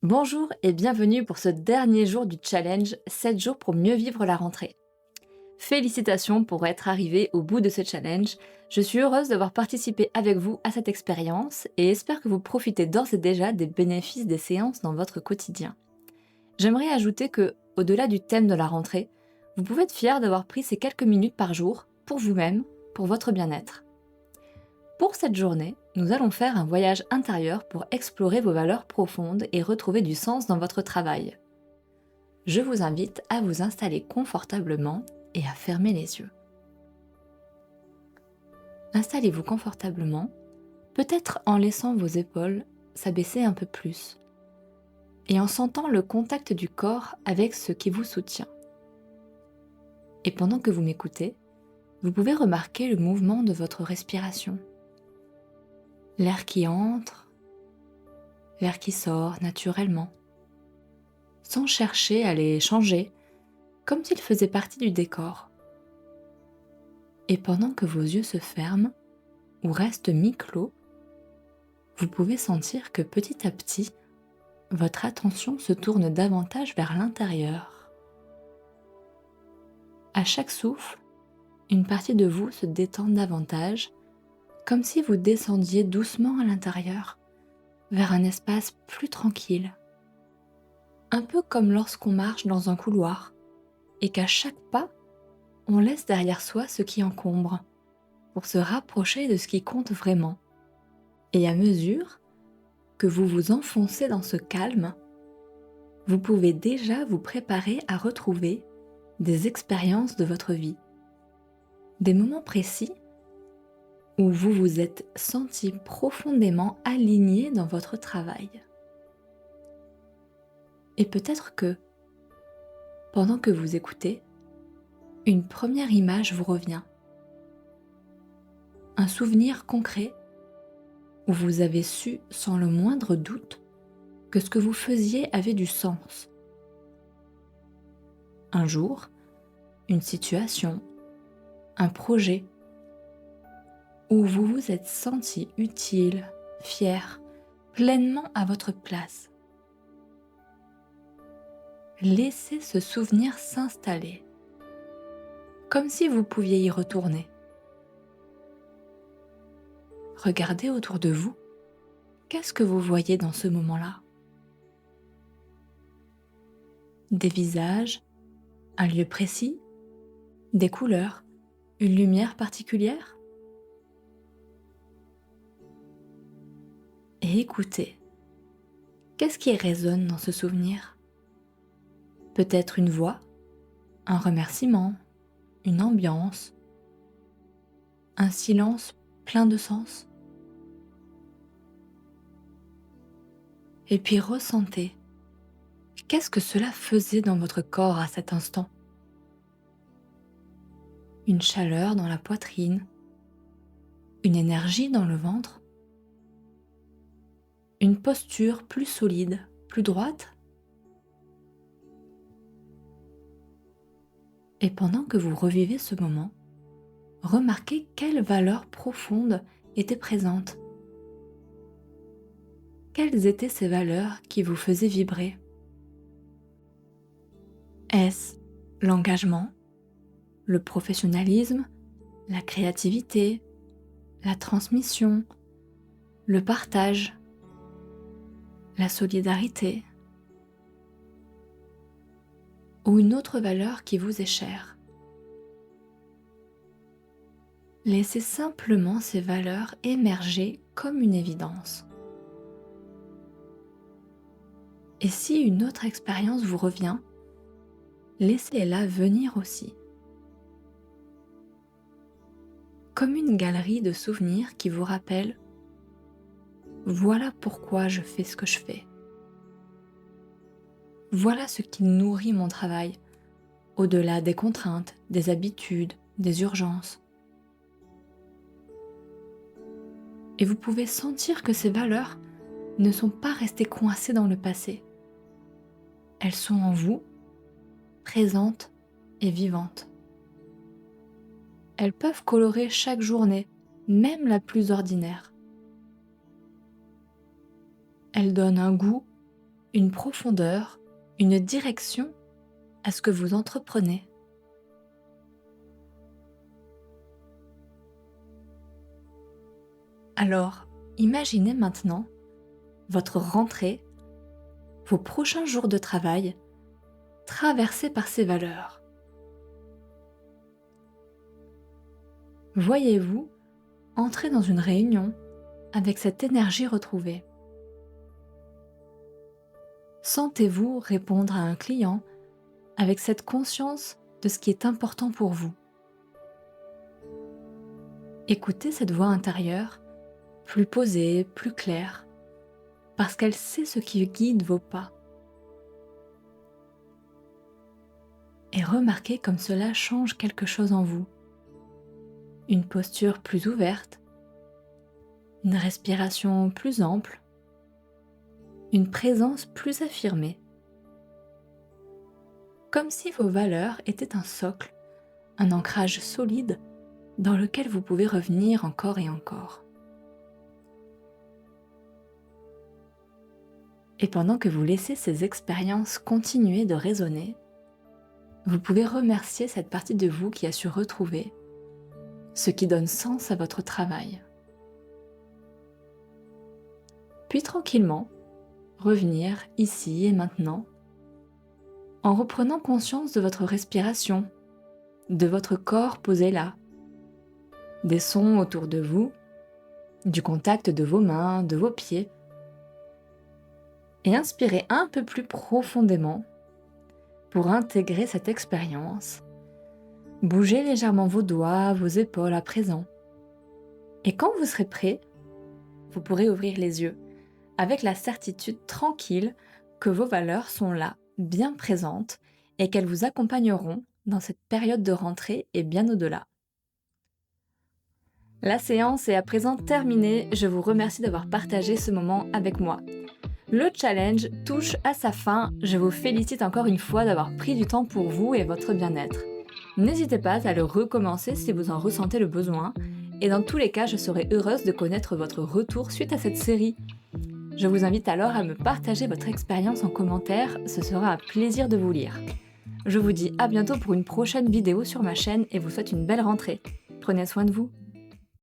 Bonjour et bienvenue pour ce dernier jour du challenge 7 jours pour mieux vivre la rentrée. Félicitations pour être arrivé au bout de ce challenge. Je suis heureuse d'avoir participé avec vous à cette expérience et espère que vous profitez d'ores et déjà des bénéfices des séances dans votre quotidien. J'aimerais ajouter que, au-delà du thème de la rentrée, vous pouvez être fier d'avoir pris ces quelques minutes par jour pour vous-même, pour votre bien-être. Pour cette journée, nous allons faire un voyage intérieur pour explorer vos valeurs profondes et retrouver du sens dans votre travail. Je vous invite à vous installer confortablement et à fermer les yeux. Installez-vous confortablement, peut-être en laissant vos épaules s'abaisser un peu plus et en sentant le contact du corps avec ce qui vous soutient. Et pendant que vous m'écoutez, vous pouvez remarquer le mouvement de votre respiration. L'air qui entre, l'air qui sort naturellement, sans chercher à les changer, comme s'ils faisaient partie du décor. Et pendant que vos yeux se ferment ou restent mi-clos, vous pouvez sentir que petit à petit, votre attention se tourne davantage vers l'intérieur. À chaque souffle, une partie de vous se détend davantage, comme si vous descendiez doucement à l'intérieur, vers un espace plus tranquille. Un peu comme lorsqu'on marche dans un couloir, et qu'à chaque pas, on laisse derrière soi ce qui encombre, pour se rapprocher de ce qui compte vraiment. Et à mesure que vous vous enfoncez dans ce calme, vous pouvez déjà vous préparer à retrouver des expériences de votre vie, des moments précis où vous vous êtes senti profondément aligné dans votre travail. Et peut-être que, pendant que vous écoutez, une première image vous revient, un souvenir concret où vous avez su sans le moindre doute que ce que vous faisiez avait du sens. Un jour, une situation, un projet où vous vous êtes senti utile, fier, pleinement à votre place. Laissez ce souvenir s'installer, comme si vous pouviez y retourner. Regardez autour de vous, qu'est-ce que vous voyez dans ce moment-là? Des visages, un lieu précis, des couleurs, une lumière particulière? Et écoutez, qu'est-ce qui résonne dans ce souvenir? Peut-être une voix, un remerciement, une ambiance, un silence plein de sens. Et puis ressentez, qu'est-ce que cela faisait dans votre corps à cet instant? Une chaleur dans la poitrine, une énergie dans le ventre, une posture plus solide, plus droite. Et pendant que vous revivez ce moment, remarquez quelles valeurs profondes étaient présentes. Quelles étaient ces valeurs qui vous faisaient vibrer? Est-ce l'engagement, le professionnalisme, la créativité, la transmission, le partage, la solidarité, ou une autre valeur qui vous est chère? Laissez simplement ces valeurs émerger comme une évidence. Et si une autre expérience vous revient, laissez-la venir aussi. Comme une galerie de souvenirs qui vous rappelle « Voilà pourquoi je fais ce que je fais. Voilà ce qui nourrit mon travail, au-delà des contraintes, des habitudes, des urgences. » Et vous pouvez sentir que ces valeurs ne sont pas restées coincées dans le passé. Elles sont en vous, présentes et vivantes. Elles peuvent colorer chaque journée, même la plus ordinaire. Elles donnent un goût, une profondeur, une direction à ce que vous entreprenez. Alors, imaginez maintenant votre rentrée, vos prochains jours de travail, traversés par ces valeurs. Voyez-vous entrer dans une réunion avec cette énergie retrouvée. Sentez-vous répondre à un client avec cette conscience de ce qui est important pour vous. Écoutez cette voix intérieure, plus posée, plus claire, parce qu'elle sait ce qui guide vos pas. Et remarquez comme cela change quelque chose en vous. Une posture plus ouverte, une respiration plus ample, une présence plus affirmée. Comme si vos valeurs étaient un socle, un ancrage solide dans lequel vous pouvez revenir encore et encore. Et pendant que vous laissez ces expériences continuer de résonner, vous pouvez remercier cette partie de vous qui a su retrouver ce qui donne sens à votre travail. Puis tranquillement, revenir ici et maintenant, en reprenant conscience de votre respiration, de votre corps posé là, des sons autour de vous, du contact de vos mains, de vos pieds, et inspirez un peu plus profondément pour intégrer cette expérience. Bougez légèrement vos doigts, vos épaules à présent. Et quand vous serez prêt, vous pourrez ouvrir les yeux avec la certitude tranquille que vos valeurs sont là, bien présentes, et qu'elles vous accompagneront dans cette période de rentrée et bien au-delà. La séance est à présent terminée. Je vous remercie d'avoir partagé ce moment avec moi. Le challenge touche à sa fin. Je vous félicite encore une fois d'avoir pris du temps pour vous et votre bien-être. N'hésitez pas à le recommencer si vous en ressentez le besoin. Et dans tous les cas, je serai heureuse de connaître votre retour suite à cette série. Je vous invite alors à me partager votre expérience en commentaire. Ce sera un plaisir de vous lire. Je vous dis à bientôt pour une prochaine vidéo sur ma chaîne et vous souhaite une belle rentrée. Prenez soin de vous.